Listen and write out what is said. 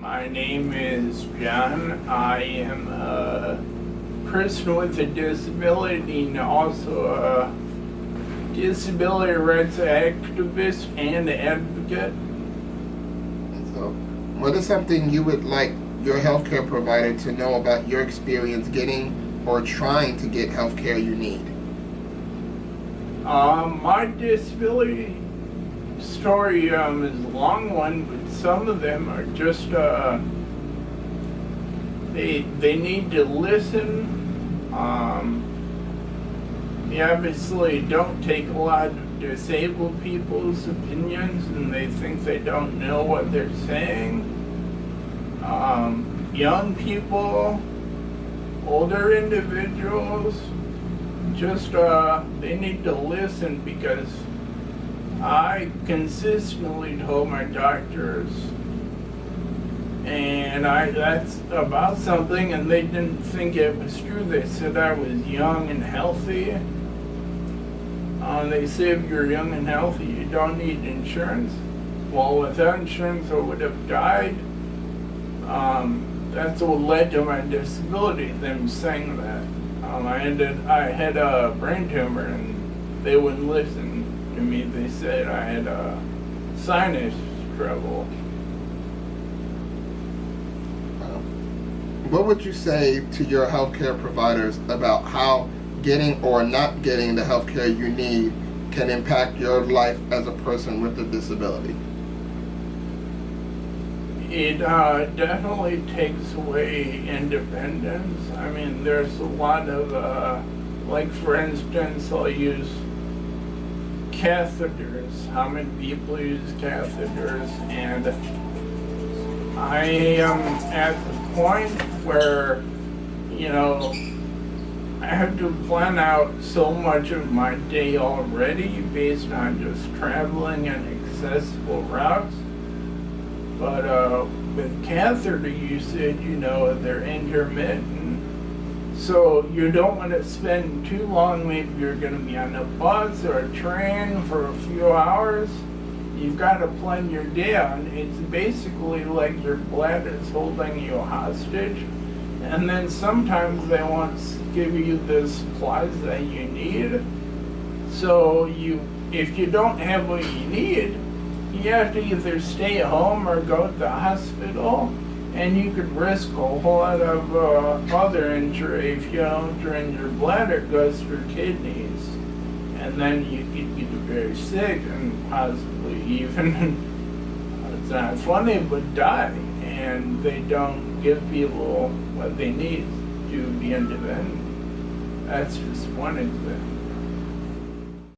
My name is John. I am a person with a disability and also a disability rights activist and advocate. So, what is something you would like your healthcare provider to know about your experience getting or trying to get healthcare you need? My disability story is a long one, but some of them are just they need to listen. They obviously don't take a lot of disabled people's opinions, and they think they don't know what they're saying. Young people, older individuals, just they need to listen, because I consistently told my doctors, and that's about something, and they didn't think it was true. They said I was young and healthy. They say if you're young and healthy, you don't need insurance. Well, without insurance, I would have died. That's what led to my disability, them saying that. I had a brain tumor, and they wouldn't listen to me. They said I had a sinus trouble. What would you say to your healthcare providers about how getting or not getting the healthcare you need can impact your life as a person with a disability? It definitely takes away independence. I mean, there's a lot of, like for instance, I'll use catheters. How many people use catheters? And I am at the point where, you know, I have to plan out so much of my day already based on just traveling and accessible routes. But with catheter usage, you know, they're intermittent. So you don't want to spend too long. Maybe you're going to be on a bus or a train for a few hours. You've got to plan your day on. It's basically like your bladder's holding you hostage. And then sometimes they won't give you the supplies that you need. So if you don't have what you need, you have to either stay at home or go to the hospital, and you could risk a whole lot of other injury. If you don't drain your bladder, it goes to your kidneys, and then you could get very sick and possibly even, it's not funny, but die. And they don't give people what they need to be independent. That's just one example.